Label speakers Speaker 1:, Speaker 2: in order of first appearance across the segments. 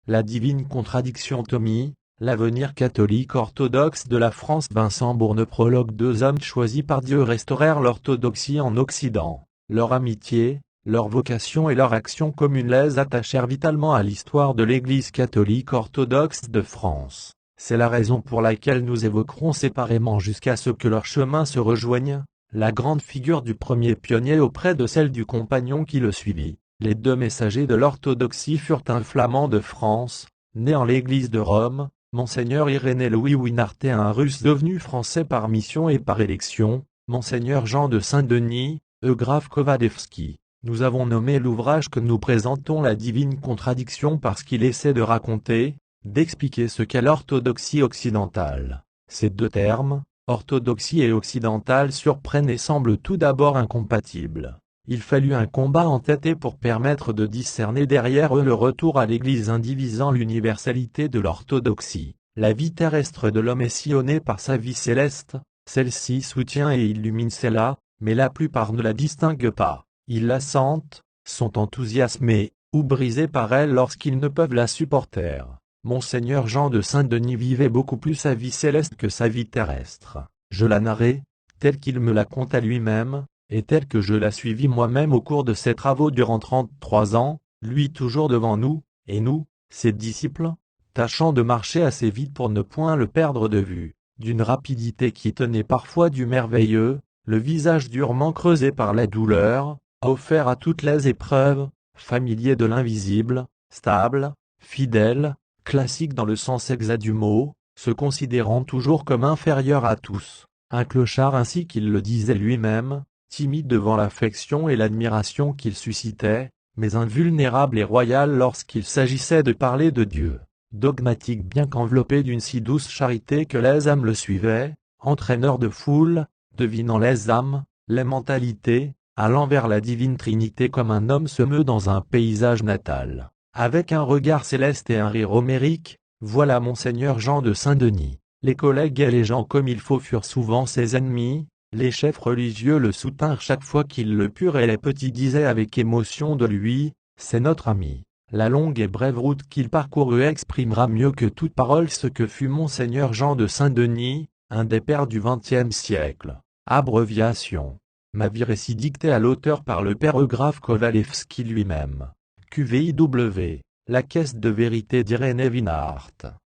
Speaker 1: La divine contradiction Tommy, l'avenir catholique orthodoxe de la France Vincent Bourne prologue. Deux hommes choisis par Dieu restaurèrent l'orthodoxie en Occident. Leur amitié, leur vocation et leur action commune les attachèrent vitalement à l'histoire de l'Église catholique orthodoxe de France. C'est la raison pour laquelle nous évoquerons séparément jusqu'à ce que leurs chemins se rejoignent, la grande figure du premier pionnier auprès de celle du compagnon qui le suivit. Les deux messagers de l'orthodoxie furent un flamand de France, né en l'église de Rome, Monseigneur Irénée Louis Winart, et un russe devenu français par mission et par élection, Monseigneur Jean de Saint-Denis, Eugraphe Kovalevski. Nous avons nommé l'ouvrage que nous présentons la divine contradiction parce qu'il essaie de raconter, d'expliquer ce qu'est l'orthodoxie occidentale. Ces deux termes, orthodoxie et occidentale, surprennent et semblent tout d'abord incompatibles. Il fallut un combat entêté pour permettre de discerner derrière eux le retour à l'Église indivisant l'universalité de l'orthodoxie. La vie terrestre de l'homme est sillonnée par sa vie céleste, celle-ci soutient et illumine celle-là, mais la plupart ne la distinguent pas. Ils la sentent, sont enthousiasmés, ou brisés par elle lorsqu'ils ne peuvent la supporter. Monseigneur Jean de Saint-Denis vivait beaucoup plus sa vie céleste que sa vie terrestre. Je la narrai, telle qu'il me la conta lui-même, et telle que je la suivis moi-même au cours de ses travaux durant 33 ans, lui toujours devant nous, et nous, ses disciples, tâchant de marcher assez vite pour ne point le perdre de vue, d'une rapidité qui tenait parfois du merveilleux, le visage durement creusé par la douleur, offert à toutes les épreuves, familier de l'invisible, stable, fidèle, classique dans le sens exact du mot, se considérant toujours comme inférieur à tous, un clochard ainsi qu'il le disait lui-même, timide devant l'affection et l'admiration qu'il suscitait, mais invulnérable et royal lorsqu'il s'agissait de parler de Dieu, dogmatique bien qu'enveloppé d'une si douce charité que les âmes le suivaient, entraîneur de foule, devinant les âmes, les mentalités, allant vers la divine Trinité comme un homme se meut dans un paysage natal. Avec un regard céleste et un rire homérique, voilà Monseigneur Jean de Saint-Denis. Les collègues et les gens comme il faut furent souvent ses ennemis, les chefs religieux le soutinrent chaque fois qu'ils le purent et les petits disaient avec émotion de lui, c'est notre ami. La longue et brève route qu'il parcourut exprimera mieux que toute parole ce que fut Monseigneur Jean de Saint-Denis, un des pères du XXe siècle. Abréviation. Ma vie récit dictée à l'auteur par le père Eugraphe Kovalevski lui-même. QVIW. La caisse de vérité d'Irénée Winart.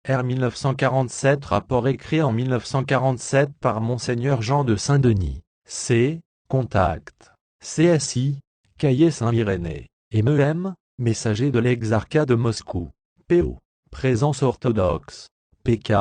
Speaker 1: R 1947. Rapport écrit en 1947 par Monseigneur Jean de Saint-Denis. C. Contact. CSI. Cahier Saint-Irénée. MEM. Messager de l'exarcat de Moscou. PO. Présence orthodoxe. PK.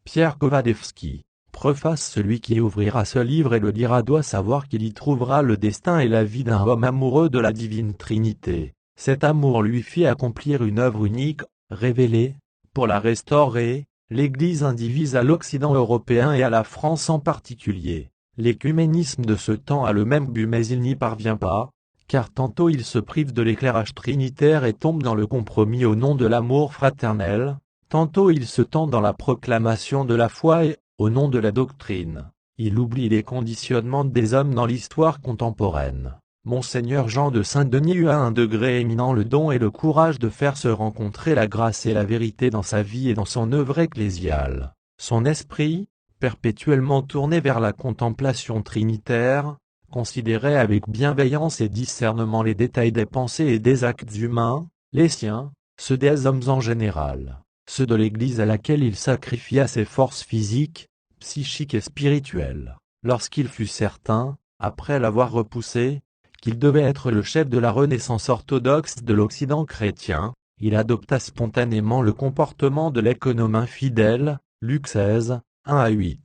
Speaker 1: Pierre Kovalevski. Préface. Celui qui ouvrira ce livre et le lira doit savoir qu'il y trouvera le destin et la vie d'un homme amoureux de la divine Trinité. Cet amour lui fit accomplir une œuvre unique, révélée, pour la restaurer, l'Église indivise à l'Occident européen et à la France en particulier. L'écuménisme de ce temps a le même but mais il n'y parvient pas, car tantôt il se prive de l'éclairage trinitaire et tombe dans le compromis au nom de l'amour fraternel, tantôt il se tend dans la proclamation de la foi et, au nom de la doctrine, il oublie les conditionnements des hommes dans l'histoire contemporaine. Monseigneur Jean de Saint-Denis eut à un degré éminent le don et le courage de faire se rencontrer la grâce et la vérité dans sa vie et dans son œuvre ecclésiale. Son esprit, perpétuellement tourné vers la contemplation trinitaire, considérait avec bienveillance et discernement les détails des pensées et des actes humains, les siens, ceux des hommes en général, ceux de l'Église à laquelle il sacrifia ses forces physiques, psychiques et spirituelles. Lorsqu'il fut certain, après l'avoir repoussé, qu'il devait être le chef de la Renaissance orthodoxe de l'Occident chrétien, il adopta spontanément le comportement de l'économe infidèle, Luc 16, 1-8.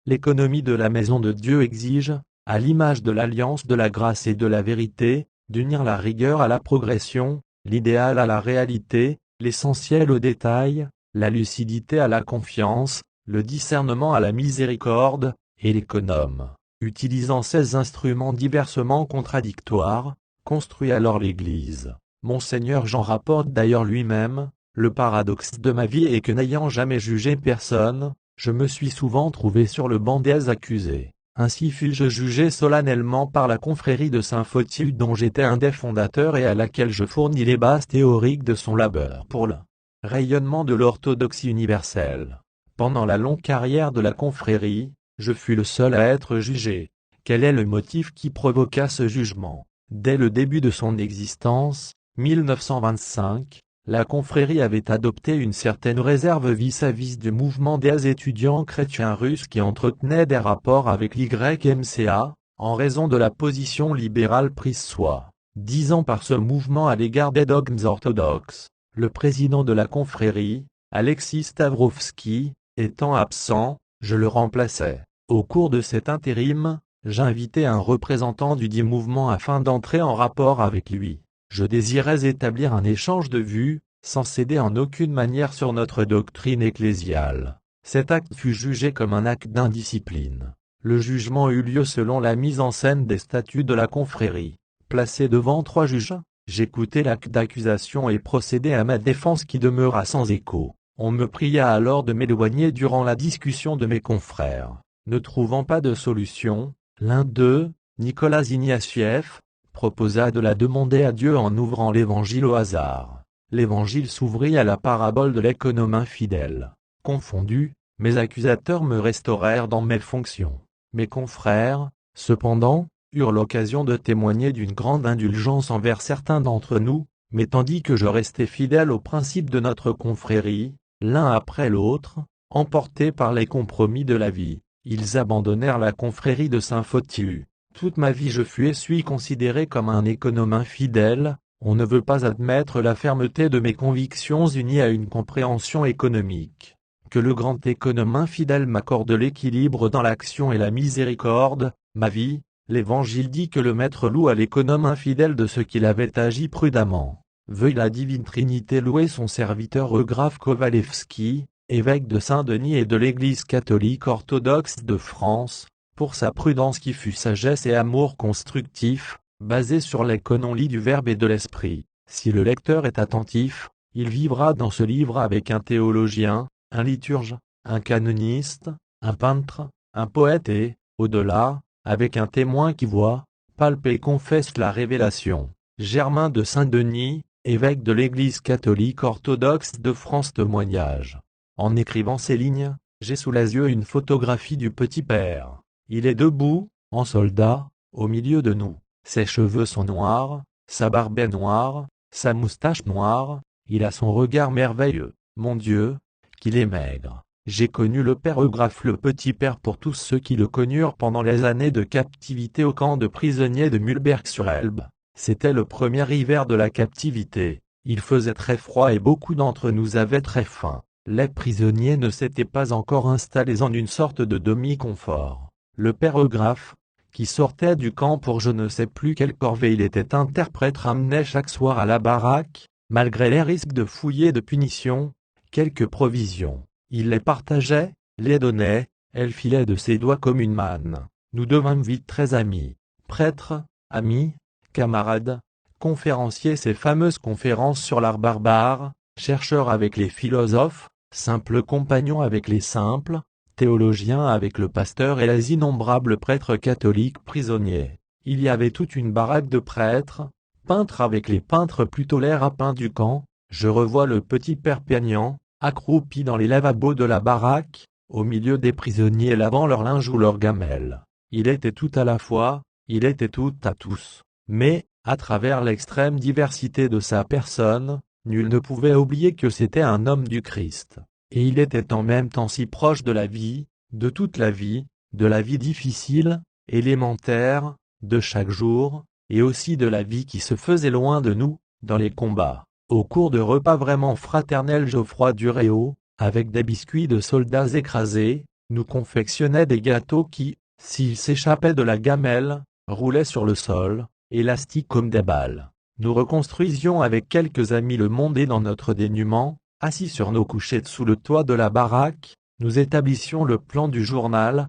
Speaker 1: L'économie de la maison de Dieu exige, à l'image de l'alliance de la grâce et de la vérité, d'unir la rigueur à la progression, l'idéal à la réalité, l'essentiel au détail, la lucidité à la confiance, le discernement à la miséricorde, et l'économe, utilisant ces instruments diversement contradictoires, construit alors l'Église. Monseigneur Jean rapporte d'ailleurs lui-même, le paradoxe de ma vie est que n'ayant jamais jugé personne, je me suis souvent trouvé sur le banc des accusés. Ainsi fus-je jugé solennellement par la confrérie de Saint-Photius dont j'étais un des fondateurs et à laquelle je fournis les bases théoriques de son labeur pour le rayonnement de l'orthodoxie universelle. Pendant la longue carrière de la confrérie, je fus le seul à être jugé. Quel est le motif qui provoqua ce jugement? Dès le début de son existence, 1925, la confrérie avait adopté une certaine réserve vis-à-vis du mouvement des étudiants chrétiens russes qui entretenaient des rapports avec l'YMCA, en raison de la position libérale prise soi-disant par ce mouvement à l'égard des dogmes orthodoxes. Le président de la confrérie, Alexis Stavrovski, étant absent, je le remplaçais. Au cours de cet intérim, j'invitai un représentant du dit mouvement afin d'entrer en rapport avec lui. Je désirais établir un échange de vues, sans céder en aucune manière sur notre doctrine ecclésiale. Cet acte fut jugé comme un acte d'indiscipline. Le jugement eut lieu selon la mise en scène des statuts de la confrérie. Placé devant 3 juges, j'écoutai l'acte d'accusation et procédai à ma défense qui demeura sans écho. On me pria alors de m'éloigner durant la discussion de mes confrères. Ne trouvant pas de solution, l'un d'eux, Nicolas Ignatieff, proposa de la demander à Dieu en ouvrant l'Évangile au hasard. L'Évangile s'ouvrit à la parabole de l'économe infidèle. Confondu, mes accusateurs me restaurèrent dans mes fonctions. Mes confrères, cependant, eurent l'occasion de témoigner d'une grande indulgence envers certains d'entre nous, mais tandis que je restais fidèle aux principes de notre confrérie, l'un après l'autre, emportés par les compromis de la vie, ils abandonnèrent la confrérie de Saint-Photius. Toute ma vie je fus et suis considéré comme un économe infidèle. On ne veut pas admettre la fermeté de mes convictions unies à une compréhension économique. Que le grand économe infidèle m'accorde l'équilibre dans l'action et la miséricorde, ma vie. L'Évangile dit que le Maître loue à l'économe infidèle de ce qu'il avait agi prudemment. Veuille la divine Trinité louer son serviteur Eugraphe Kovalevski, évêque de Saint-Denis et de l'Église catholique orthodoxe de France, pour sa prudence qui fut sagesse et amour constructif, basé sur l'économie du Verbe et de l'Esprit. Si le lecteur est attentif, il vivra dans ce livre avec un théologien, un liturge, un canoniste, un peintre, un poète et, au-delà, avec un témoin qui voit, palpe et confesse la révélation. Germain de Saint-Denis, évêque de l'Église catholique orthodoxe de France témoignage. En écrivant ces lignes, j'ai sous les yeux une photographie du Petit Père. Il est debout, en soldat, au milieu de nous. Ses cheveux sont noirs, sa barbe est noire, sa moustache noire, il a son regard merveilleux. Mon Dieu, qu'il est maigre. J'ai connu le Père Eugraphe le Petit Père pour tous ceux qui le connurent pendant les années de captivité au camp de prisonniers de Mühlberg-sur-Elbe. C'était le premier hiver de la captivité. Il faisait très froid et beaucoup d'entre nous avaient très faim. Les prisonniers ne s'étaient pas encore installés en une sorte de demi-confort. Le Père Eugraphe, qui sortait du camp pour je ne sais plus quelle corvée il était interprète, ramenait chaque soir à la baraque, malgré les risques de fouilles et de punitions, quelques provisions. Il les partageait, les donnait, elle filait de ses doigts comme une manne. Nous devînmes vite très amis. Prêtres, amis, camarades, conférenciers, ces fameuses conférences sur l'art barbare, chercheurs avec les philosophes, simples compagnons avec les simples, théologiens avec le pasteur et les innombrables prêtres catholiques prisonniers. Il y avait toute une baraque de prêtres, peintres avec les peintres plutôt les rapins du camp. Je revois le petit père Peignant, accroupi dans les lavabos de la baraque, au milieu des prisonniers lavant leur linge ou leur gamelle. Il était tout à la fois, il était tout à tous. Mais, à travers l'extrême diversité de sa personne, nul ne pouvait oublier que c'était un homme du Christ. Et il était en même temps si proche de la vie, de toute la vie, de la vie difficile, élémentaire, de chaque jour, et aussi de la vie qui se faisait loin de nous, dans les combats. Au cours de repas vraiment fraternels, Geoffroy Duréau, avec des biscuits de soldats écrasés, nous confectionnait des gâteaux qui, s'ils s'échappaient de la gamelle, roulaient sur le sol, élastiques comme des balles. Nous reconstruisions avec quelques amis le monde et dans notre dénuement, assis sur nos couchettes sous le toit de la baraque, nous établissions le plan du journal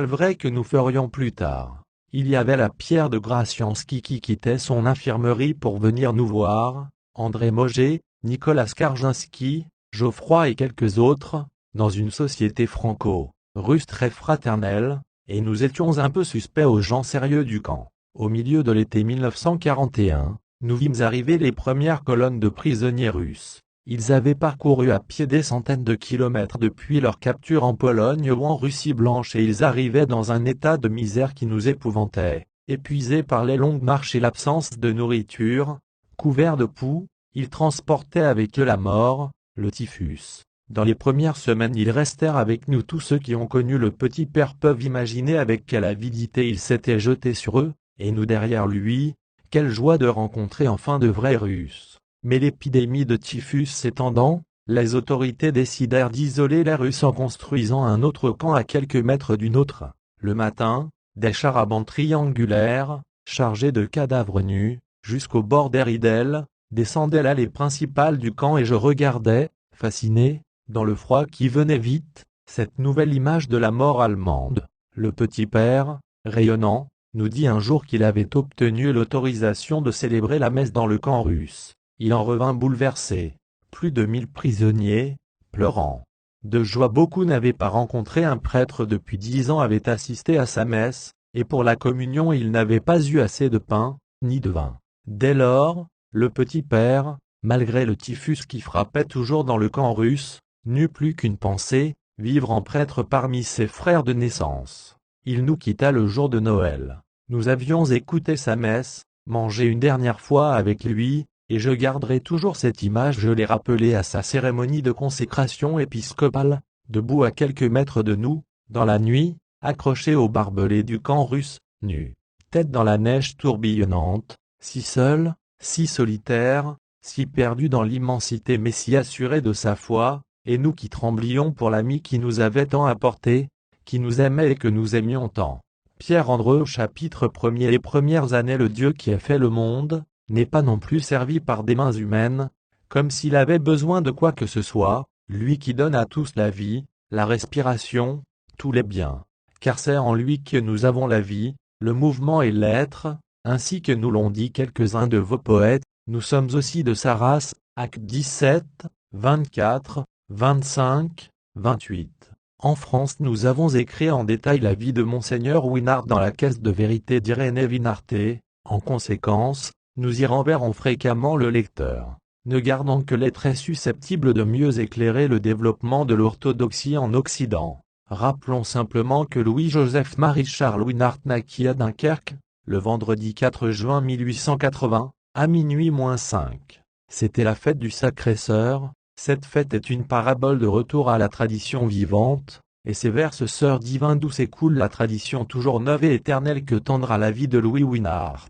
Speaker 1: vrai que nous ferions plus tard. Il y avait la Pierre de Gracianski qui quittait son infirmerie pour venir nous voir, André Moget, Nicolas Karginski, Geoffroy et quelques autres, dans une société franco-russe très fraternelle, et nous étions un peu suspects aux gens sérieux du camp. Au milieu de l'été 1941, nous vîmes arriver les premières colonnes de prisonniers russes. Ils avaient parcouru à pied des centaines de kilomètres depuis leur capture en Pologne ou en Russie blanche et ils arrivaient dans un état de misère qui nous épouvantait. Épuisés par les longues marches et l'absence de nourriture, couverts de poux, ils transportaient avec eux la mort, le typhus. Dans les premières semaines ils restèrent avec nous. Tous ceux qui ont connu le petit père peuvent imaginer avec quelle avidité il s'était jeté sur eux, et nous derrière lui, quelle joie de rencontrer enfin de vrais Russes. Mais l'épidémie de typhus s'étendant, les autorités décidèrent d'isoler les Russes en construisant un autre camp à quelques mètres du nôtre. Le matin, des chars à bancs triangulaires, chargés de cadavres nus, jusqu'au bord des ridelles, descendaient l'allée principale du camp et je regardais, fasciné, dans le froid qui venait vite, cette nouvelle image de la mort allemande. Le petit père, rayonnant, nous dit un jour qu'il avait obtenu l'autorisation de célébrer la messe dans le camp russe. Il en revint bouleversé. Plus de 1000 prisonniers, pleurant de joie. Beaucoup n'avaient pas rencontré un prêtre depuis 10 ans, avaient assisté à sa messe, et pour la communion il n'avait pas eu assez de pain, ni de vin. Dès lors, le petit père, malgré le typhus qui frappait toujours dans le camp russe, n'eut plus qu'une pensée, vivre en prêtre parmi ses frères de naissance. Il nous quitta le jour de Noël. Nous avions écouté sa messe, mangé une dernière fois avec lui, et je garderai toujours cette image. Je l'ai rappelé à sa cérémonie de consécration épiscopale, debout à quelques mètres de nous, dans la nuit, accroché au barbelé du camp russe, nu, tête dans la neige tourbillonnante, si seul, si solitaire, si perdu dans l'immensité mais si assuré de sa foi, et nous qui tremblions pour l'ami qui nous avait tant apporté, qui nous aimait et que nous aimions tant. Pierre Andreu chapitre 1er. Les premières années, le Dieu qui a fait le monde, n'est pas non plus servi par des mains humaines, comme s'il avait besoin de quoi que ce soit, lui qui donne à tous la vie, la respiration, tous les biens. Car c'est en lui que nous avons la vie, le mouvement et l'être, ainsi que nous l'ont dit quelques-uns de vos poètes, nous sommes aussi de sa race, Actes 17, 24, 25, 28. En France nous avons écrit en détail la vie de Monseigneur Winart dans la caisse de vérité d'Irénée Winarté. En conséquence, nous y renverrons fréquemment le lecteur, ne gardant que les traits susceptibles de mieux éclairer le développement de l'orthodoxie en Occident. Rappelons simplement que Louis-Joseph Marie-Charles Winart naquit à Dunkerque, le vendredi 4 juin 1880, à minuit -5. C'était la fête du Sacré-Cœur. Cette fête est une parabole de retour à la tradition vivante, et c'est vers ce sœur divin d'où s'écoule la tradition toujours neuve et éternelle que tendra la vie de Louis Winart.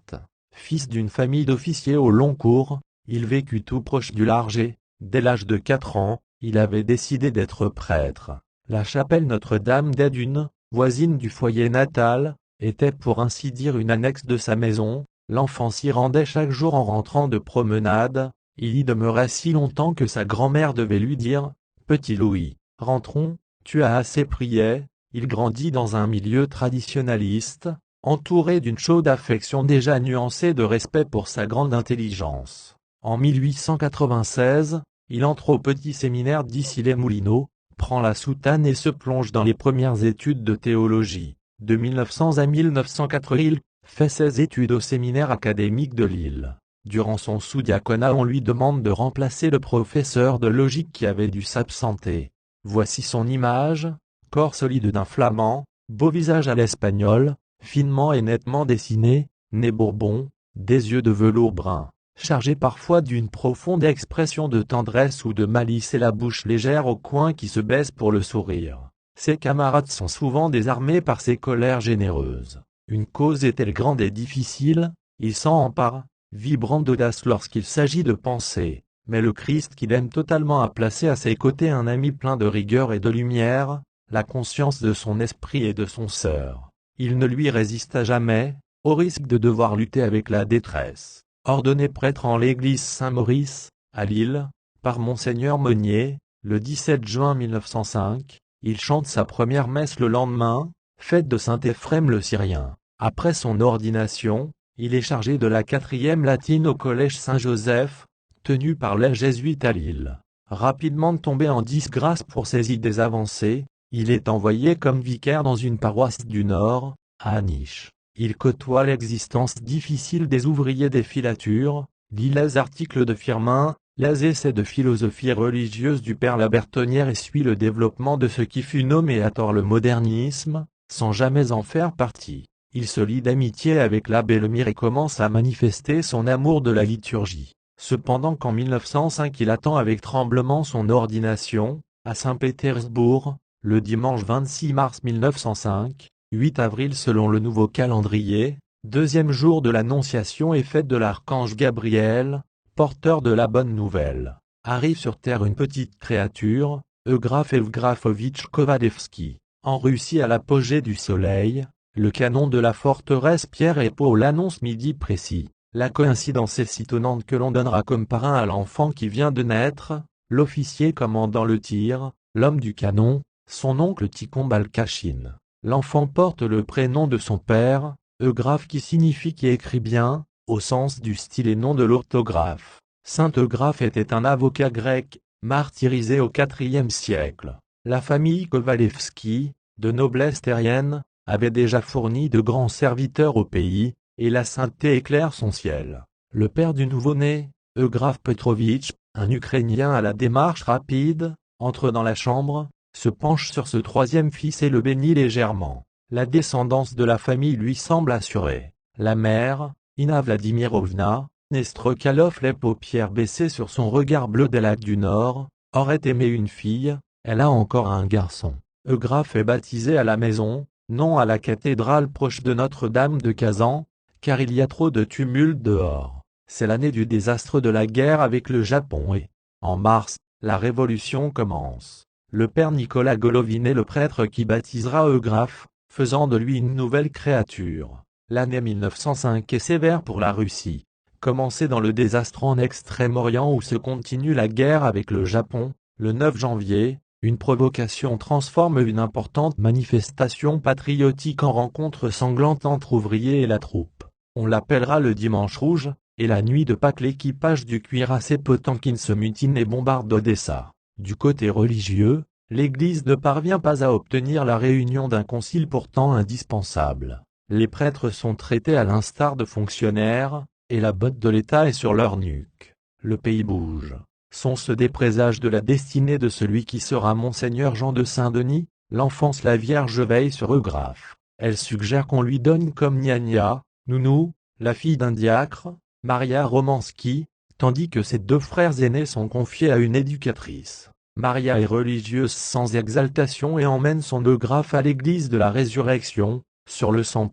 Speaker 1: Fils d'une famille d'officiers au long cours, il vécut tout proche du Larget. Dès l'âge de 4 ans, il avait décidé d'être prêtre. La chapelle Notre-Dame des Dunes, voisine du foyer natal, était pour ainsi dire une annexe de sa maison. L'enfant s'y rendait chaque jour en rentrant de promenade. Il y demeurait si longtemps que sa grand-mère devait lui dire « Petit Louis, rentrons, tu as assez prié ». Il grandit dans un milieu traditionnaliste, entouré d'une chaude affection déjà nuancée de respect pour sa grande intelligence. En 1896, il entre au petit séminaire d'Issy-les-Moulineaux, prend la soutane et se plonge dans les premières études de théologie. De 1900 à 1904, il fait ses études au séminaire académique de Lille. Durant son sous-diaconat, on lui demande de remplacer le professeur de logique qui avait dû s'absenter. Voici son image, corps solide d'un flamand, beau visage à l'espagnol, finement et nettement dessiné, nez bourbon, des yeux de velours brun, chargé parfois d'une profonde expression de tendresse ou de malice et la bouche légère au coin qui se baisse pour le sourire. Ses camarades sont souvent désarmés par ses colères généreuses. Une cause est-elle grande et difficile, il s'en empare, vibrant d'audace lorsqu'il s'agit de penser, mais le Christ qu'il aime totalement a placé à ses côtés un ami plein de rigueur et de lumière, la conscience de son esprit et de son sœur. Il ne lui résista jamais, au risque de devoir lutter avec la détresse. Ordonné prêtre en l'église Saint-Maurice, à Lille, par Monseigneur Monnier, le 17 juin 1905, il chante sa première messe le lendemain, fête de Saint-Éphrem le Syrien. Après son ordination, il est chargé de la 4e latine au collège Saint-Joseph, tenu par les jésuites à Lille. Rapidement tombé en disgrâce pour ses idées avancées, il est envoyé comme vicaire dans une paroisse du Nord, à Aniche. Il côtoie l'existence difficile des ouvriers des filatures, lit les articles de Firmin, Les essais de philosophie religieuse du père Labertonnière essuient le développement de ce qui fut nommé à tort le modernisme, sans jamais en faire partie. Il se lie d'amitié avec l'abbé Lemire et commence à manifester son amour de la liturgie. Cependant qu'en 1905 il attend avec tremblement son ordination, à Saint-Pétersbourg, le dimanche 26 mars 1905, 8 avril selon le nouveau calendrier, deuxième jour de l'Annonciation et fête de l'archange Gabriel, porteur de la bonne nouvelle. Arrive sur Terre une petite créature, Eugraphe Evgrafovitch Kovalevski. En Russie à l'apogée du soleil, le canon de la forteresse Pierre et Paul l'annonce midi précis. La coïncidence est si étonnante que l'on donnera comme parrain à l'enfant qui vient de naître, l'officier commandant le tir, l'homme du canon, son oncle Tikhon Balkachine. L'enfant porte le prénom de son père, Eugraphe qui signifie qui écrit bien, au sens du style et non de l'orthographe. Saint Eugraphe était un avocat grec, martyrisé au IVe siècle. La famille Kovalevski, de noblesse terrienne, avait déjà fourni de grands serviteurs au pays, et la sainteté éclaire son ciel. Le père du nouveau-né, Eugraphe Petrovitch, un Ukrainien à la démarche rapide, entre dans la chambre, se penche sur ce troisième fils et le bénit légèrement. La descendance de la famille lui semble assurée. La mère, Ina Vladimirovna, Nestrokalov les paupières baissées sur son regard bleu des lacs du Nord, aurait aimé une fille, elle a encore un garçon. Eugraphe est baptisé à la maison, non à la cathédrale proche de Notre-Dame de Kazan, car il y a trop de tumulte dehors. C'est l'année du désastre de la guerre avec le Japon et, en mars, la révolution commence. Le père Nicolas Golovin est le prêtre qui baptisera Eugraphe, faisant de lui une nouvelle créature. L'année 1905 est sévère pour la Russie. Commencée dans le désastre en Extrême-Orient où se continue la guerre avec le Japon, le 9 janvier, une provocation transforme une importante manifestation patriotique en rencontre sanglante entre ouvriers et la troupe. On l'appellera le Dimanche Rouge, et la nuit de Pâques l'équipage du cuirassé Potemkin se mutine et bombarde Odessa. Du côté religieux, l'Église ne parvient pas à obtenir la réunion d'un concile pourtant indispensable. Les prêtres sont traités à l'instar de fonctionnaires, et la botte de l'État est sur leur nuque. Le pays bouge. Sont-ce des présages de la destinée de celui qui sera Monseigneur Jean de Saint-Denis? L'enfance la Vierge veille sur Eugraphe. Elle suggère qu'on lui donne comme Gnagna, Nounou, la fille d'un diacre, Maria Romanski, tandis que ses deux frères aînés sont confiés à une éducatrice. Maria est religieuse sans exaltation et emmène son Eugraphe à l'église de la Résurrection, sur le 100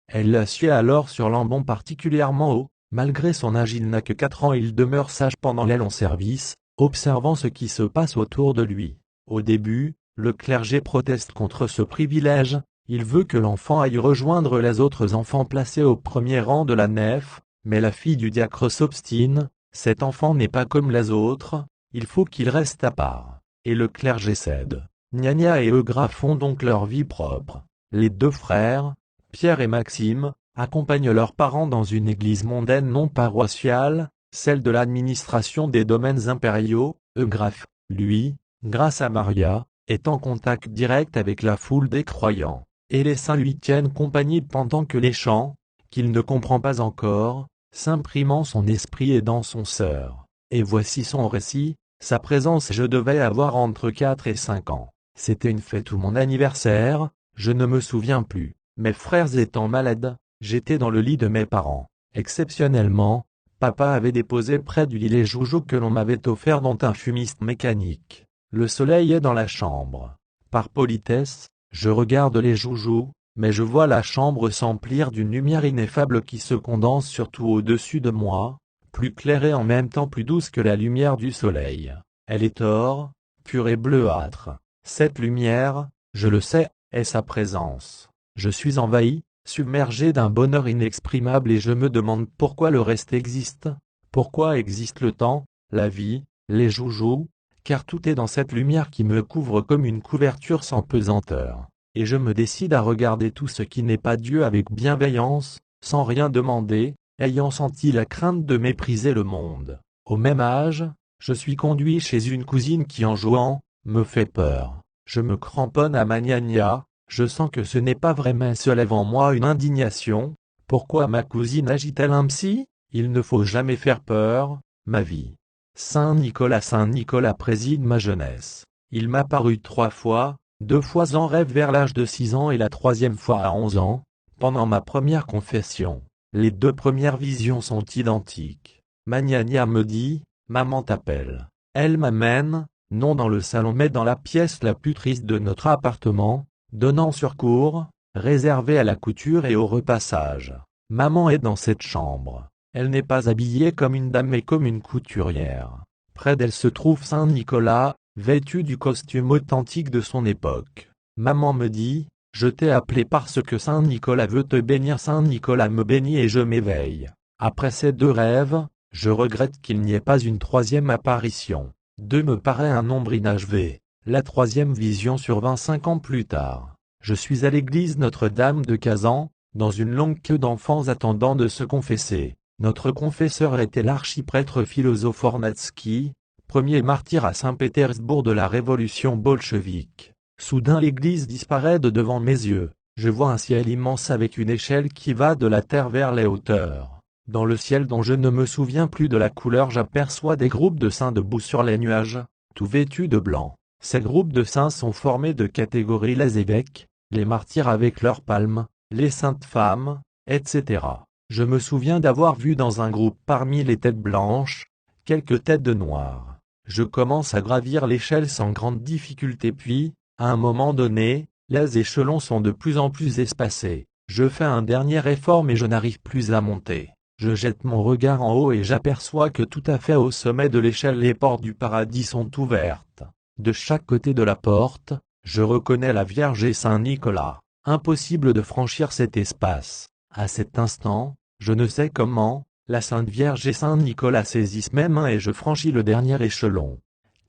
Speaker 1: Elle l'assied alors sur l'ambon particulièrement haut. Malgré son âge il n'a que 4 ans il demeure sage pendant les longs services, observant ce qui se passe autour de lui. Au début, le clergé proteste contre ce privilège, il veut que l'enfant aille rejoindre les autres enfants placés au premier rang de la nef, mais la fille du diacre s'obstine, cet enfant n'est pas comme les autres, il faut qu'il reste à part. Et le clergé cède. Gnagna et Eugraphe font donc leur vie propre. Les deux frères, Pierre et Maxime, accompagnent leurs parents dans une église mondaine non paroissiale, celle de l'administration des domaines impériaux. Eugraphe, lui, grâce à Maria, est en contact direct avec la foule des croyants, et les saints lui tiennent compagnie pendant que les chants, qu'il ne comprend pas encore, s'impriment en son esprit et dans son cœur. Et voici son récit, sa présence. Je devais avoir entre 4 et 5 ans. C'était une fête ou mon anniversaire, je ne me souviens plus. Mes frères étant malades, j'étais dans le lit de mes parents. Exceptionnellement, papa avait déposé près du lit les joujoux que l'on m'avait offerts dont un fumiste mécanique. Le soleil est dans la chambre. Par politesse, je regarde les joujoux, mais je vois la chambre s'emplir d'une lumière ineffable qui se condense surtout au-dessus de moi, plus claire et en même temps plus douce que la lumière du soleil. Elle est or, pure et bleuâtre. Cette lumière, je le sais, est sa présence. Je suis envahi, submergé d'un bonheur inexprimable et je me demande pourquoi le reste existe, pourquoi existe le temps, la vie, les joujoux, car tout est dans cette lumière qui me couvre comme une couverture sans pesanteur. Et je me décide à regarder tout ce qui n'est pas Dieu avec bienveillance, sans rien demander, ayant senti la crainte de mépriser le monde. Au même âge, je suis conduit chez une cousine qui en jouant, me fait peur. Je me cramponne à ma gnagna, je sens que ce n'est pas vrai mais se lève en moi une indignation. Pourquoi ma cousine agit-elle ainsi? Il ne faut jamais faire peur, ma vie. Saint Nicolas préside ma jeunesse. Il m'a paru 3 fois, 2 fois en rêve vers l'âge de 6 ans et la 3e fois à 11 ans, pendant ma première confession. Les 2 premières visions sont identiques. Ma gnagna me dit, maman t'appelle. Elle m'amène, non dans le salon mais dans la pièce la plus triste de notre appartement, donnant sur cour, réservée à la couture et au repassage. Maman est dans cette chambre. Elle n'est pas habillée comme une dame mais comme une couturière. Près d'elle se trouve Saint Nicolas, vêtu du costume authentique de son époque. Maman me dit, je t'ai appelé parce que Saint Nicolas veut te bénir. Saint Nicolas me bénit et je m'éveille. Après ces 2 rêves, je regrette qu'il n'y ait pas une 3e apparition. 2 me paraît un nombre inachevé. La 3e vision survint 5 ans plus tard. Je suis à l'église Notre-Dame de Kazan, dans une longue queue d'enfants attendant de se confesser. Notre confesseur était l'archiprêtre philosophe Ornatsky, premier martyr à Saint-Pétersbourg de la révolution bolchevique. Soudain l'église disparaît de devant mes yeux. Je vois un ciel immense avec une échelle qui va de la terre vers les hauteurs. Dans le ciel dont je ne me souviens plus de la couleur, j'aperçois des groupes de saints debout sur les nuages, tout vêtus de blanc. Ces groupes de saints sont formés de catégories: les évêques, les martyrs avec leurs palmes, les saintes femmes, etc. Je me souviens d'avoir vu dans un groupe parmi les têtes blanches, quelques têtes de noir. Je commence à gravir l'échelle sans grande difficulté puis, à un moment donné, les échelons sont de plus en plus espacés. Je fais un dernier effort mais je n'arrive plus à monter. Je jette mon regard en haut et j'aperçois que tout à fait au sommet de l'échelle les portes du paradis sont ouvertes. De chaque côté de la porte, je reconnais la Vierge et Saint Nicolas. Impossible de franchir cet espace. À cet instant, je ne sais comment, la Sainte Vierge et Saint Nicolas saisissent mes mains et je franchis le dernier échelon.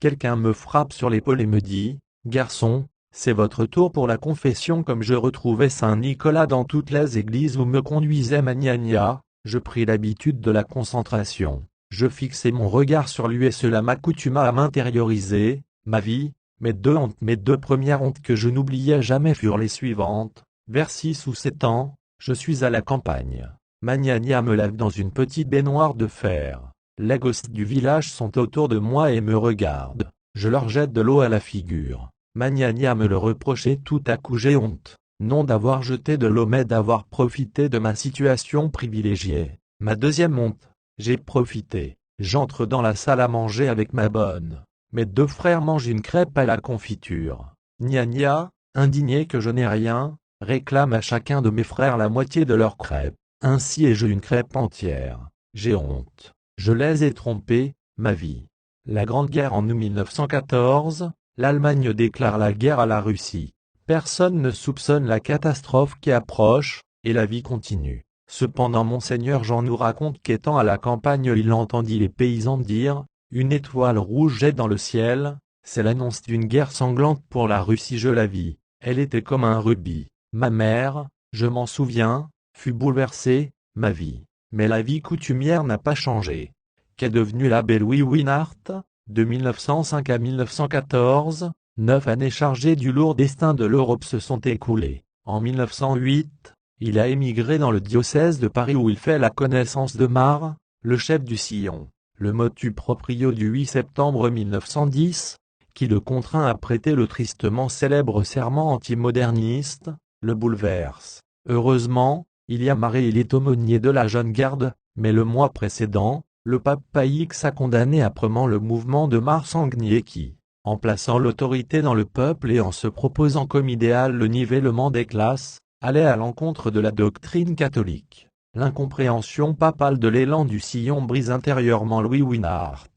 Speaker 1: Quelqu'un me frappe sur l'épaule et me dit, « Garçon, c'est votre tour pour la confession ». Comme je retrouvais Saint Nicolas dans toutes les églises où me conduisait ma gnagna, je pris l'habitude de la concentration. Je fixai mon regard sur lui et cela m'accoutuma à m'intérioriser. Ma vie, mes 2 premières hontes que je n'oubliais jamais furent les suivantes. Vers 6 ou 7 ans, je suis à la campagne. Ma gnagna me lave dans une petite baignoire de fer. Les gosses du village sont autour de moi et me regardent. Je leur jette de l'eau à la figure. Ma gnagna me le reprochait. Tout à coup j'ai honte, non d'avoir jeté de l'eau mais d'avoir profité de ma situation privilégiée. Ma 2e honte, j'ai profité. J'entre dans la salle à manger avec ma bonne. Mes 2 frères mangent une crêpe à la confiture. Gnagna, indigné que je n'ai rien, réclame à chacun de mes frères la moitié de leur crêpe. Ainsi ai-je une crêpe entière. J'ai honte. Je les ai trompés, ma vie. La Grande Guerre en 1914, l'Allemagne déclare la guerre à la Russie. Personne ne soupçonne la catastrophe qui approche, et la vie continue. Cependant Monseigneur Jean nous raconte qu'étant à la campagne il entendit les paysans dire, « Une étoile rouge jette dans le ciel, c'est l'annonce d'une guerre sanglante pour la Russie. » Je la vis, elle était comme un rubis. Ma mère, je m'en souviens, fut bouleversée, ma vie. Mais la vie coutumière n'a pas changé. Qu'est devenu l'abbé Louis Winart, de 1905 à 1914, 9 années chargées du lourd destin de l'Europe se sont écoulées. En 1908, il a émigré dans le diocèse de Paris où il fait la connaissance de Mare, le chef du Sillon. Le motu proprio du 8 septembre 1910, qui le contraint à prêter le tristement célèbre serment antimoderniste, le bouleverse. Heureusement, il y a Marie il est aumônier de la Jeune Garde, mais le mois précédent, le pape Païx a condamné âprement le mouvement de Mars Angnier qui, en plaçant l'autorité dans le peuple et en se proposant comme idéal le nivellement des classes, allait à l'encontre de la doctrine catholique. L'incompréhension papale de l'élan du Sillon brise intérieurement Louis Winart.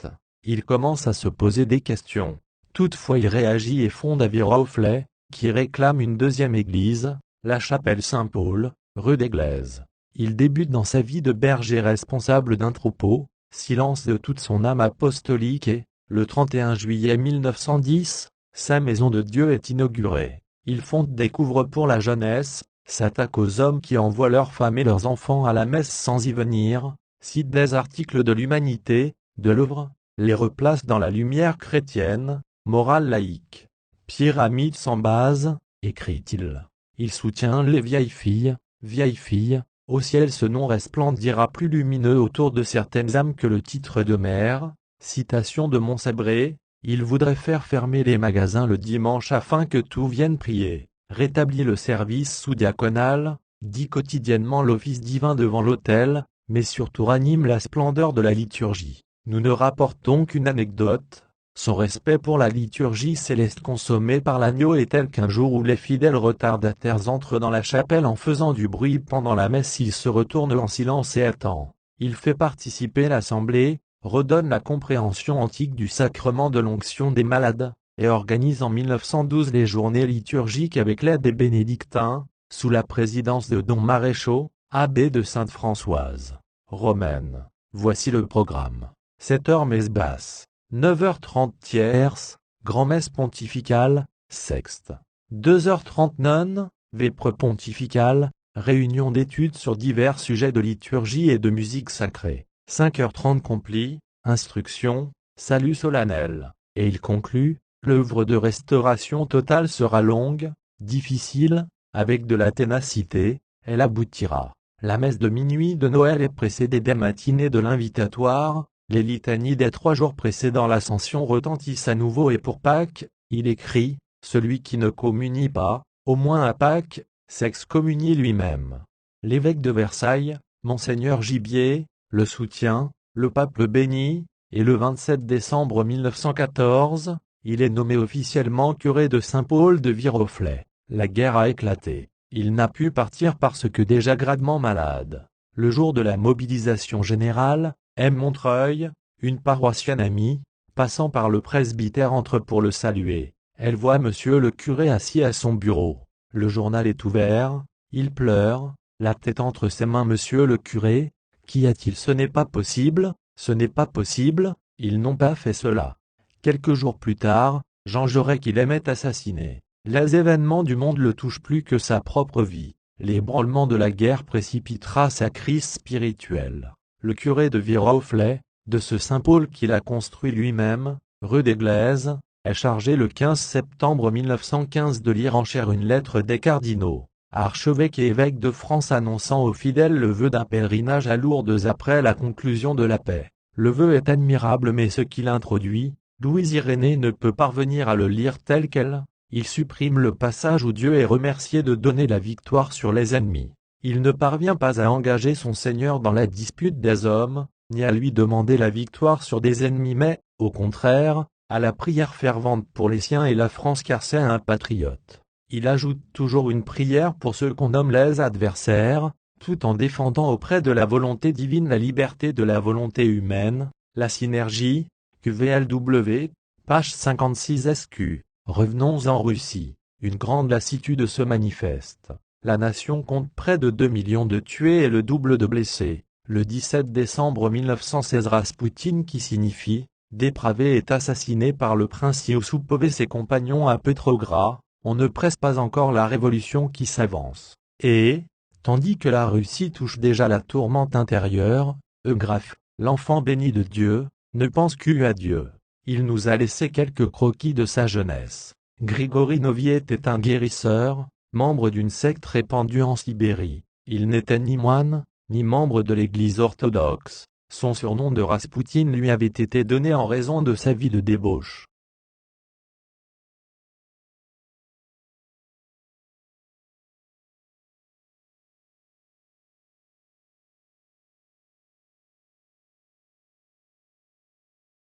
Speaker 1: Il commence à se poser des questions. Toutefois il réagit et fonde à Viroflay, qui réclame une 2e église, la chapelle Saint-Paul, rue d'Église. Il débute dans sa vie de berger responsable d'un troupeau, silence de toute son âme apostolique et, le 31 juillet 1910, sa maison de Dieu est inaugurée. Il fonde des couvres pour la jeunesse, s'attaque aux hommes qui envoient leurs femmes et leurs enfants à la messe sans y venir, cite des articles de l'Humanité, de l'Œuvre, les replace dans la lumière chrétienne, morale laïque. Pyramide sans base, écrit-il. Il soutient les vieilles filles, au ciel ce nom resplendira plus lumineux autour de certaines âmes que le titre de mère, Citation de Montsabré, il voudrait faire fermer les magasins le dimanche afin que tout vienne prier, rétablit le service sous-diaconal, dit quotidiennement l'office divin devant l'autel, mais surtout ranime la splendeur de la liturgie. Nous ne rapportons qu'une anecdote. Son respect pour la liturgie céleste consommée par l'agneau est tel qu'un jour où les fidèles retardataires entrent dans la chapelle en faisant du bruit pendant la messe, il se retourne en silence et attend. Il fait participer l'assemblée, redonne la compréhension antique du sacrement de l'onction des malades, et organise en 1912 les journées liturgiques avec l'aide des bénédictins, sous la présidence de Don Maréchaux, abbé de Sainte-Françoise, romaine. Voici le programme. 7h messe basse. 9h30 tierce, grand-messe pontificale, sexte. 2h30 nonne, vêpres pontificale, réunion d'études sur divers sujets de liturgie et de musique sacrée. 5h30 compli, instruction, salut solennel. Et il conclut, l'œuvre de restauration totale sera longue, difficile, avec de la ténacité, elle aboutira. La messe de minuit de Noël est précédée des matinées de l'invitatoire. Les litanies des 3 jours précédant l'Ascension retentissent à nouveau et pour Pâques, il écrit, celui qui ne communie pas, au moins à Pâques, s'excommunie lui-même. L'évêque de Versailles, Monseigneur Gibier, le soutient, le pape le bénit, et le 27 décembre 1914, il est nommé officiellement curé de Saint-Paul de Viroflay. La guerre a éclaté. Il n'a pu partir parce que déjà gravement malade. Le jour de la mobilisation générale, M. Montreuil, une paroissienne amie, passant par le presbytère entre pour le saluer. Elle voit monsieur le curé assis à son bureau. Le journal est ouvert, il pleure, la tête entre ses mains. Monsieur le curé, qu'y a-t-il? Ce n'est pas possible, ce n'est pas possible, ils n'ont pas fait cela. Quelques jours plus tard, Jean Jaurès qu'il aimait assassiner. Les événements du monde le touchent plus que sa propre vie. L'ébranlement de la guerre précipitera sa crise spirituelle. Le curé de Viroflay, de ce Saint-Paul qu'il a construit lui-même, rue des Glaises, est chargé le 15 septembre 1915 de lire en chaire une lettre des cardinaux, archevêques et évêques de France annonçant aux fidèles le vœu d'un pèlerinage à Lourdes après la conclusion de la paix. Le vœu est admirable mais ce qu'il introduit, Louise Irénée ne peut parvenir à le lire tel quel. Il supprime le passage où Dieu est remercié de donner la victoire sur les ennemis. Il ne parvient pas à engager son Seigneur dans la dispute des hommes, ni à lui demander la victoire sur des ennemis mais, au contraire, à la prière fervente pour les siens et la France car c'est un patriote. Il ajoute toujours une prière pour ceux qu'on nomme les adversaires, tout en défendant auprès de la volonté divine la liberté de la volonté humaine, la synergie, QVLW, page 56 SQ. Revenons en Russie. Une grande lassitude se manifeste. La nation compte près de 2 millions de tués et le double de blessés. Le 17 décembre 1916, Raspoutine, qui signifie « dépravé », est assassiné par le prince Yusupov et ses compagnons à Petrograd. On ne presse pas encore la révolution qui s'avance. Et, tandis que la Russie touche déjà la tourmente intérieure, Eugraphe, l'enfant béni de Dieu, ne pense qu'à Dieu. Il nous a laissé quelques croquis de sa jeunesse. Grigori Novie était un guérisseur, membre d'une secte répandue en Sibérie. Il n'était ni moine, ni membre de l'Église orthodoxe. Son surnom de Raspoutine lui avait été donné en raison de sa vie de débauche.